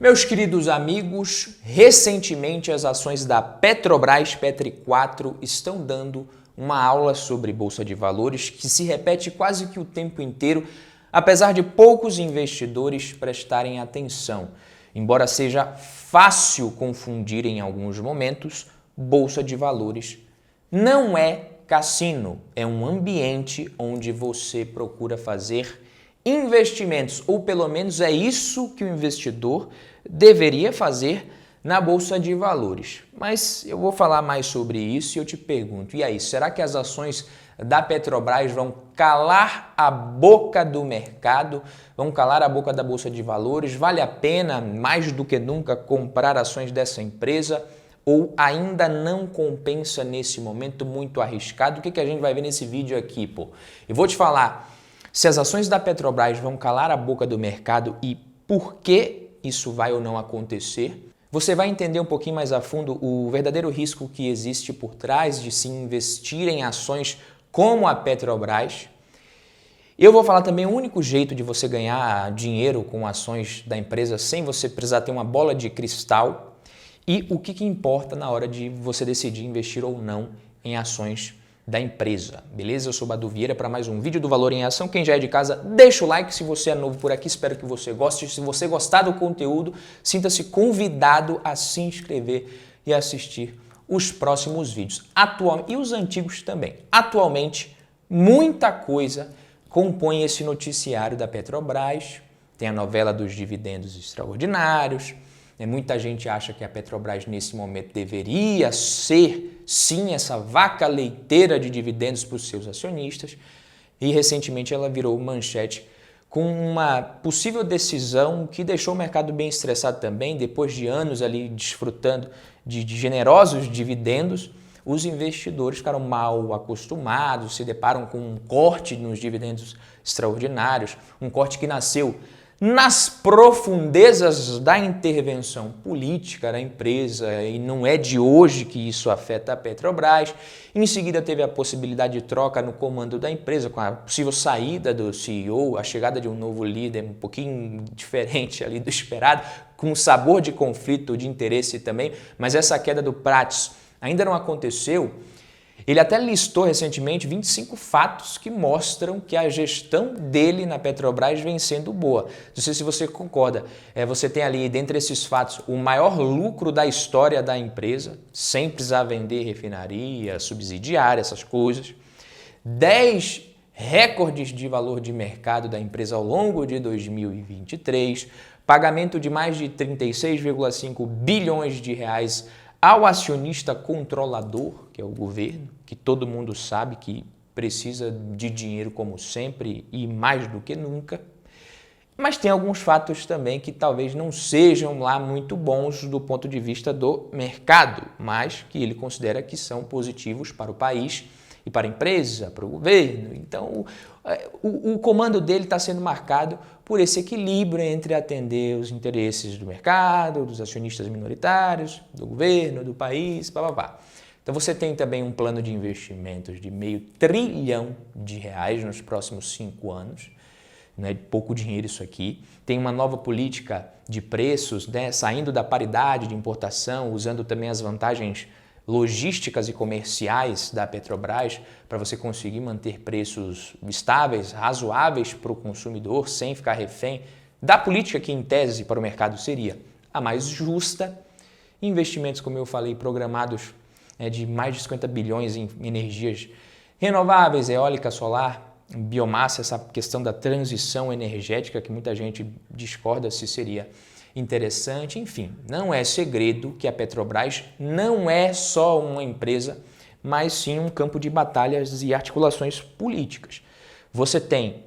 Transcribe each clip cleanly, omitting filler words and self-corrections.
Meus queridos amigos, recentemente as ações da Petrobras Petri 4 estão dando uma aula sobre Bolsa de Valores que se repete quase que o tempo inteiro, apesar de poucos investidores prestarem atenção. Embora seja fácil confundir em alguns momentos, Bolsa de Valores não é cassino, é um ambiente onde você procura fazer investimentos, ou pelo menos é isso que o investidor deveria fazer na Bolsa de Valores. Mas eu vou falar mais sobre isso e eu te pergunto, e aí, será que as ações da Petrobras vão calar a boca do mercado, vão calar a boca da Bolsa de Valores? Vale a pena, mais do que nunca, comprar ações dessa empresa? Ou ainda não compensa nesse momento, muito arriscado? O que a gente vai ver nesse vídeo aqui, pô? Eu vou te falar se as ações da Petrobras vão calar a boca do mercado e por que isso vai ou não acontecer. Você vai entender um pouquinho mais a fundo o verdadeiro risco que existe por trás de se investir em ações como a Petrobras. Eu vou falar também o único jeito de você ganhar dinheiro com ações da empresa sem você precisar ter uma bola de cristal e o que importa na hora de você decidir investir ou não em ações da empresa, beleza? Eu sou Badu Vieira para mais um vídeo do Valor em Ação. Quem já é de casa, deixa o like se você é novo por aqui, espero que você goste. Se você gostar do conteúdo, sinta-se convidado a se inscrever e assistir os próximos vídeos. E os antigos também. Atualmente, muita coisa compõe esse noticiário da Petrobras, tem a novela dos dividendos extraordinários. Muita gente acha que a Petrobras nesse momento deveria ser, sim, essa vaca leiteira de dividendos para os seus acionistas e recentemente ela virou manchete com uma possível decisão que deixou o mercado bem estressado também. Depois de anos ali desfrutando de generosos dividendos, os investidores ficaram mal acostumados, se deparam com um corte nos dividendos extraordinários, um corte que nasceu nas profundezas da intervenção política da empresa, e não é de hoje que isso afeta a Petrobras. Em seguida teve a possibilidade de troca no comando da empresa, com a possível saída do CEO, a chegada de um novo líder um pouquinho diferente ali do esperado, com sabor de conflito de interesse também, mas essa queda do Prates ainda não aconteceu. Ele até listou recentemente 25 fatos que mostram que a gestão dele na Petrobras vem sendo boa. Não sei se você concorda. Você tem ali, dentre esses fatos, o maior lucro da história da empresa, sem precisar vender refinaria, subsidiária, essas coisas. 10 recordes de valor de mercado da empresa ao longo de 2023. Pagamento de mais de 36,5 bilhões de reais ao acionista controlador, que é o governo, que todo mundo sabe que precisa de dinheiro como sempre e mais do que nunca. Mas tem alguns fatos também que talvez não sejam lá muito bons do ponto de vista do mercado, mas que ele considera que são positivos para o país e para a empresa, para o governo. Então, o comando dele está sendo marcado por esse equilíbrio entre atender os interesses do mercado, dos acionistas minoritários, do governo, do país, papapá. Então, você tem também um plano de investimentos de R$500 bilhão nos próximos 5 anos. Não é pouco dinheiro isso aqui. Tem uma nova política de preços, né, saindo da paridade de importação, usando também as vantagens logísticas e comerciais da Petrobras para você conseguir manter preços estáveis, razoáveis para o consumidor, sem ficar refém da política que, em tese, para o mercado seria a mais justa. Investimentos, como eu falei, programados de mais de 50 bilhões em energias renováveis, eólica, solar, biomassa, essa questão da transição energética que muita gente discorda se seria interessante. Enfim, não é segredo que a Petrobras não é só uma empresa, mas sim um campo de batalhas e articulações políticas. Você tem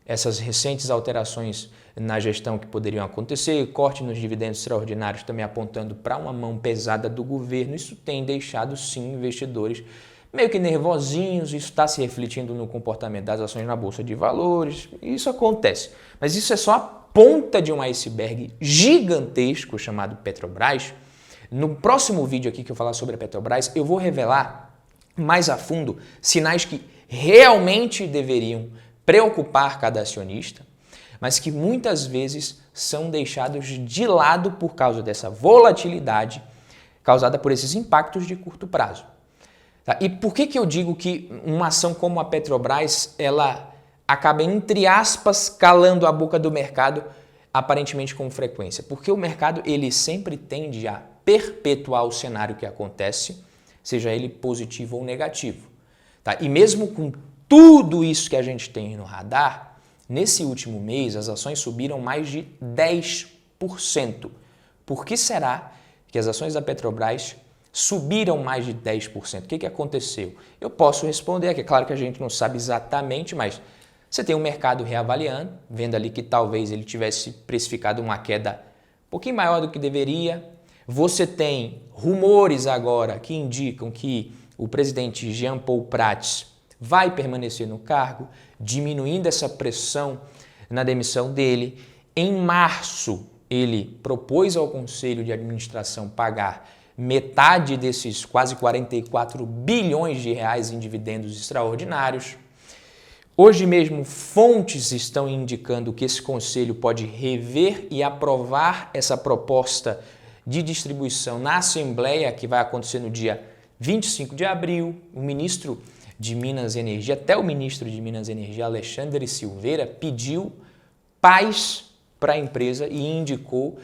essas recentes alterações na gestão que poderiam acontecer, corte nos dividendos extraordinários também apontando para uma mão pesada do governo. Isso tem deixado sim investidores meio que nervosinhos, isso está se refletindo no comportamento das ações na Bolsa de Valores, isso acontece. Mas isso é só a ponta de um iceberg gigantesco chamado Petrobras. No próximo vídeo aqui que eu falar sobre a Petrobras, eu vou revelar mais a fundo sinais que realmente deveriam preocupar cada acionista. mas que muitas vezes são deixados de lado por causa dessa volatilidade causada por esses impactos de curto prazo. Tá? E por que eu digo que uma ação como a Petrobras, ela acaba, entre aspas, calando a boca do mercado, aparentemente com frequência? Porque o mercado ele sempre tende a perpetuar o cenário que acontece, seja ele positivo ou negativo. Tá? E mesmo com tudo isso que a gente tem no radar, nesse último mês as ações subiram mais de 10%. Por que será que as ações da Petrobras subiram mais de 10%? O que aconteceu? Eu posso responder aqui, é claro que a gente não sabe exatamente, mas você tem o mercado reavaliando, vendo ali que talvez ele tivesse precificado uma queda um pouquinho maior do que deveria. Você tem rumores agora que indicam que o presidente Jean Paul Prats vai permanecer no cargo, diminuindo essa pressão na demissão dele. Em março, ele propôs ao Conselho de Administração pagar metade desses quase 44 bilhões de reais em dividendos extraordinários. Hoje mesmo, fontes estão indicando que esse conselho pode rever e aprovar essa proposta de distribuição na Assembleia, que vai acontecer no dia 25 de abril. O ministro de Minas e Energia, até o ministro de Minas e Energia, Alexandre Silveira, pediu paz para a empresa e indicou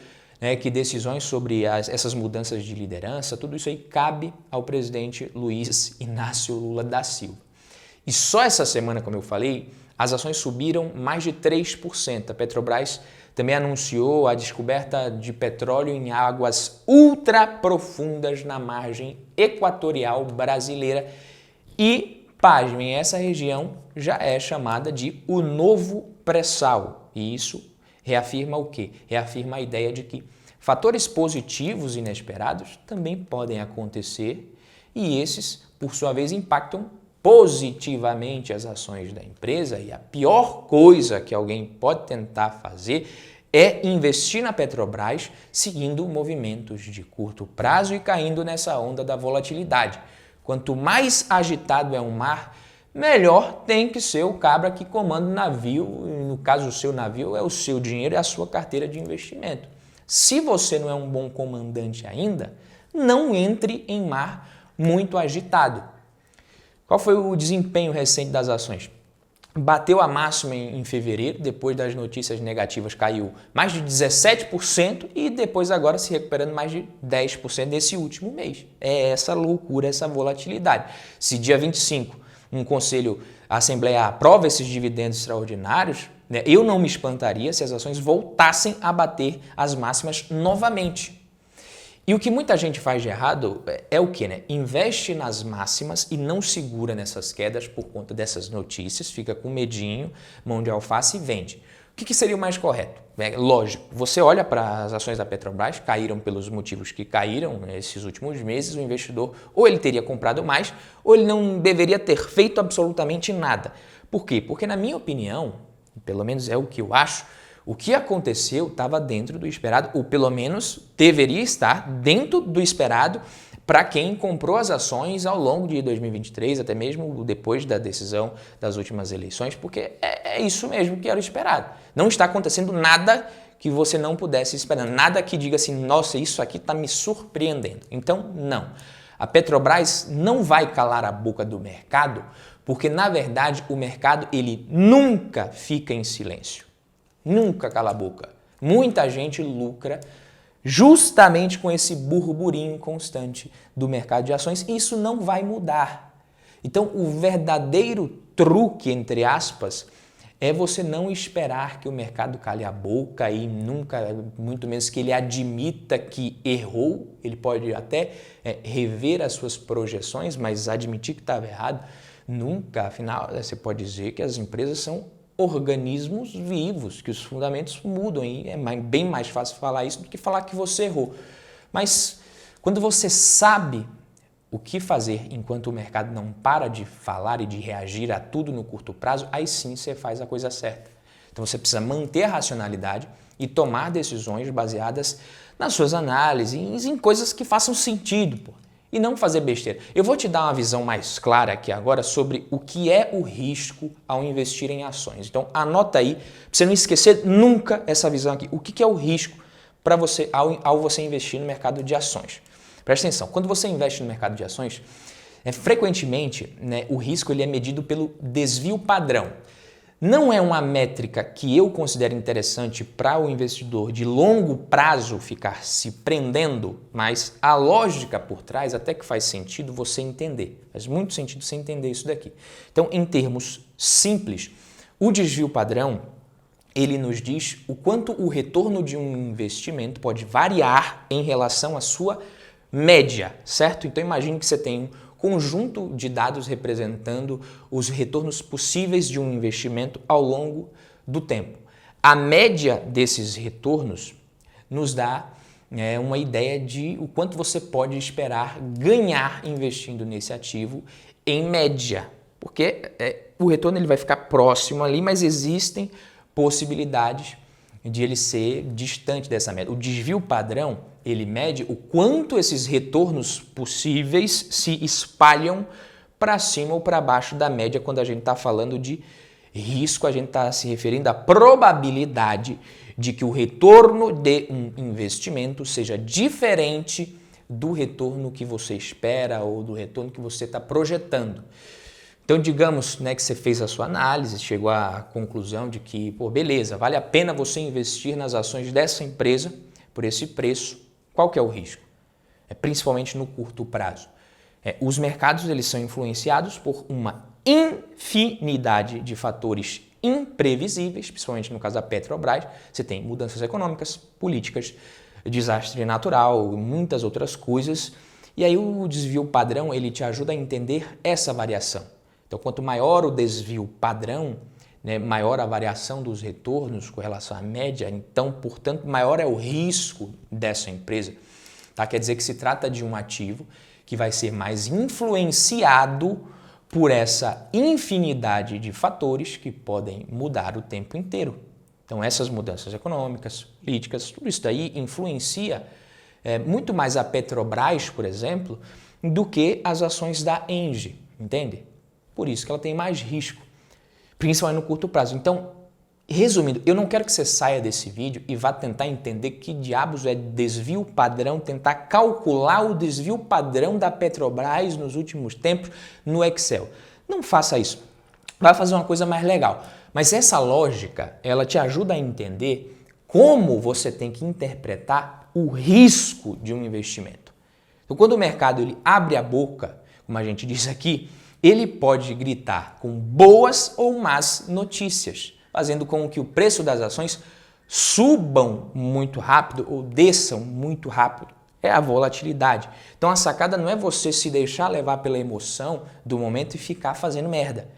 que decisões sobre essas mudanças de liderança, tudo isso aí cabe ao presidente Luiz Inácio Lula da Silva. E só essa semana, como eu falei, as ações subiram mais de 3%. A Petrobras também anunciou a descoberta de petróleo em águas ultra profundas na margem equatorial brasileira e, pasmem, essa região já é chamada de o novo pré-sal. E isso reafirma o quê? Reafirma a ideia de que fatores positivos inesperados também podem acontecer e esses, por sua vez, impactam positivamente as ações da empresa. E a pior coisa que alguém pode tentar fazer é investir na Petrobras seguindo movimentos de curto prazo e caindo nessa onda da volatilidade. Quanto mais agitado é um mar, melhor tem que ser o cabra que comanda o navio. No caso, o seu navio é o seu dinheiro e a sua carteira de investimento. Se você não é um bom comandante ainda, não entre em mar muito agitado. Qual foi o desempenho recente das ações? Bateu a máxima em fevereiro, depois das notícias negativas caiu mais de 17% e depois agora se recuperando mais de 10% nesse último mês. É essa loucura, essa volatilidade. Se dia 25 um conselho, a Assembleia aprova esses dividendos extraordinários, eu não me espantaria se as ações voltassem a bater as máximas novamente. E o que muita gente faz de errado é o quê, né? Investe nas máximas e não segura nessas quedas por conta dessas notícias, fica com medinho, mão de alface e vende. O que seria o mais correto? Lógico, você olha para as ações da Petrobras, caíram pelos motivos que caíram nesses últimos meses, o investidor ou ele teria comprado mais ou ele não deveria ter feito absolutamente nada. Por quê? Porque na minha opinião, pelo menos é o que eu acho, o que aconteceu estava dentro do esperado, ou pelo menos deveria estar dentro do esperado para quem comprou as ações ao longo de 2023, até mesmo depois da decisão das últimas eleições, porque é isso mesmo que era o esperado. Não está acontecendo nada que você não pudesse esperar, nada que diga assim, nossa, isso aqui está me surpreendendo. Então, não. A Petrobras não vai calar a boca do mercado, porque, na verdade, o mercado ele nunca fica em silêncio. Nunca cala a boca. Muita gente lucra justamente com esse burburinho constante do mercado de ações e isso não vai mudar. Então, o verdadeiro truque, entre aspas, é você não esperar que o mercado cale a boca e nunca, muito menos que ele admita que errou. Ele pode até rever as suas projeções, mas admitir que estava errado, nunca. Afinal, você pode dizer que as empresas são organismos vivos, que os fundamentos mudam e é bem mais fácil falar isso do que falar que você errou. Mas quando você sabe o que fazer enquanto o mercado não para de falar e de reagir a tudo no curto prazo, aí sim você faz a coisa certa. Então você precisa manter a racionalidade e tomar decisões baseadas nas suas análises, em coisas que façam sentido. e não fazer besteira. Eu vou te dar uma visão mais clara aqui agora sobre o que é o risco ao investir em ações. Então anota aí, para você não esquecer nunca essa visão aqui. O que é o risco para você ao você investir no mercado de ações? Presta atenção, quando você investe no mercado de ações, frequentemente, né, o risco ele é medido pelo desvio padrão. Não é uma métrica que eu considero interessante para o investidor de longo prazo ficar se prendendo, mas a lógica por trás até que faz sentido você entender. Faz muito sentido você entender isso daqui. Então, em termos simples, o desvio padrão, ele nos diz o quanto o retorno de um investimento pode variar em relação à sua média, certo? Então, imagine que você tem um conjunto de dados representando os retornos possíveis de um investimento ao longo do tempo. A média desses retornos nos dá uma ideia de o quanto você pode esperar ganhar investindo nesse ativo em média, porque o retorno ele vai ficar próximo ali, mas existem possibilidades de ele ser distante dessa média. O desvio padrão, ele mede o quanto esses retornos possíveis se espalham para cima ou para baixo da média. Quando a gente está falando de risco, a gente está se referindo à probabilidade de que o retorno de um investimento seja diferente do retorno que você espera ou do retorno que você está projetando. Então, digamos, né, que você fez a sua análise, chegou à conclusão de que, beleza, vale a pena você investir nas ações dessa empresa por esse preço. Qual que é o risco? Principalmente no curto prazo. Os mercados eles são influenciados por uma infinidade de fatores imprevisíveis, principalmente no caso da Petrobras. Você tem mudanças econômicas, políticas, desastre natural, muitas outras coisas. E aí o desvio padrão ele te ajuda a entender essa variação. Então, quanto maior o desvio padrão, né, maior a variação dos retornos com relação à média, então, portanto, maior é o risco dessa empresa. Tá? Quer dizer que se trata de um ativo que vai ser mais influenciado por essa infinidade de fatores que podem mudar o tempo inteiro. Então, essas mudanças econômicas, políticas, tudo isso daí influencia muito mais a Petrobras, por exemplo, do que as ações da Engie, entende? Por isso que ela tem mais risco, principalmente no curto prazo. Então, resumindo, eu não quero que você saia desse vídeo e vá tentar entender que diabos é desvio padrão, tentar calcular o desvio padrão da Petrobras nos últimos tempos no Excel. Não faça isso. Vai fazer uma coisa mais legal. Mas essa lógica, ela te ajuda a entender como você tem que interpretar o risco de um investimento. Então, quando o mercado ele abre a boca, como a gente diz aqui, ele pode gritar com boas ou más notícias, fazendo com que o preço das ações subam muito rápido ou desçam muito rápido. É a volatilidade. Então a sacada não é você se deixar levar pela emoção do momento e ficar fazendo merda.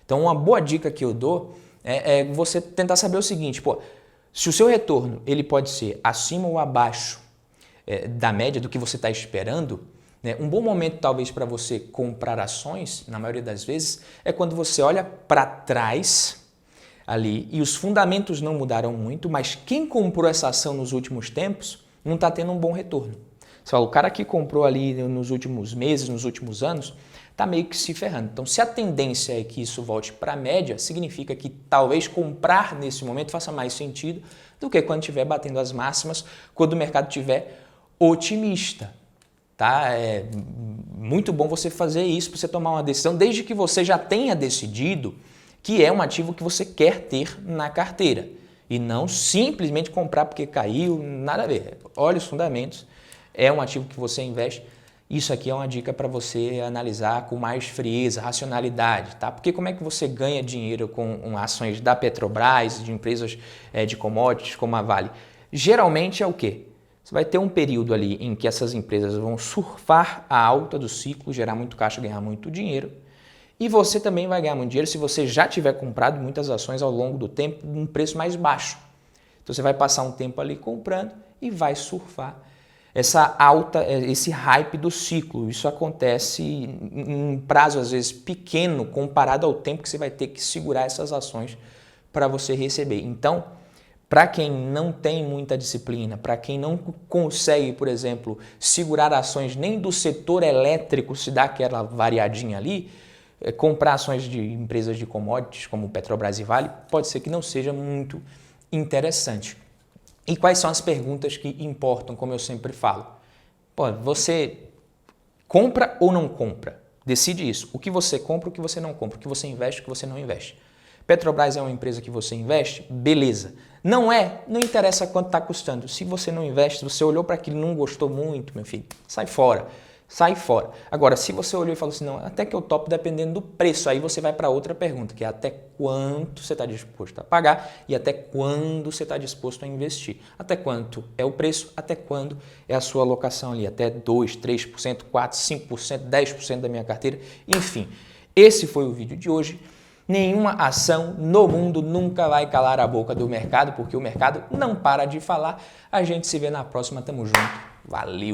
Então uma boa dica que eu dou é você tentar saber o seguinte, se o seu retorno ele pode ser acima ou abaixo da média do que você está esperando, um bom momento talvez para você comprar ações, na maioria das vezes, é quando você olha para trás ali e os fundamentos não mudaram muito, mas quem comprou essa ação nos últimos tempos não está tendo um bom retorno. Você fala, o cara que comprou ali nos últimos meses, nos últimos anos, está meio que se ferrando. Então, se a tendência é que isso volte para a média, significa que talvez comprar nesse momento faça mais sentido do que quando estiver batendo as máximas, quando o mercado estiver otimista. Tá? É muito bom você fazer isso para você tomar uma decisão, desde que você já tenha decidido que é um ativo que você quer ter na carteira e não simplesmente comprar porque caiu, nada a ver. Olha os fundamentos, é um ativo que você investe. Isso aqui é uma dica para você analisar com mais frieza, racionalidade, tá? Porque como é que você ganha dinheiro com ações da Petrobras, de empresas de commodities como a Vale? Geralmente é o quê? Você vai ter um período ali em que essas empresas vão surfar a alta do ciclo, gerar muito caixa, ganhar muito dinheiro. E você também vai ganhar muito dinheiro se você já tiver comprado muitas ações ao longo do tempo num preço mais baixo. Então você vai passar um tempo ali comprando e vai surfar essa alta, esse hype do ciclo. Isso acontece em um prazo às vezes pequeno comparado ao tempo que você vai ter que segurar essas ações para você receber. Então, Para quem não tem muita disciplina, para quem não consegue, por exemplo, segurar ações nem do setor elétrico, se dá aquela variadinha ali, comprar ações de empresas de commodities como Petrobras e Vale, pode ser que não seja muito interessante. E quais são as perguntas que importam, como eu sempre falo? Pô, você compra ou não compra? Decide isso. O que você compra, o que você não compra, o que você investe, o que você não investe. Petrobras é uma empresa que você investe? Beleza. Não é? Não interessa quanto está custando. Se você não investe, se você olhou para aquilo e não gostou muito, meu filho, sai fora. Sai fora. Agora, se você olhou e falou assim, não, até que eu topo dependendo do preço, aí você vai para outra pergunta, que é até quanto você está disposto a pagar e até quando você está disposto a investir. Até quanto é o preço, até quando é a sua alocação ali, até 2%, 3%, 4%, 5%, 10% da minha carteira, enfim. Esse foi o vídeo de hoje. Nenhuma ação no mundo nunca vai calar a boca do mercado, porque o mercado não para de falar. A gente se vê na próxima, tamo junto. Valeu!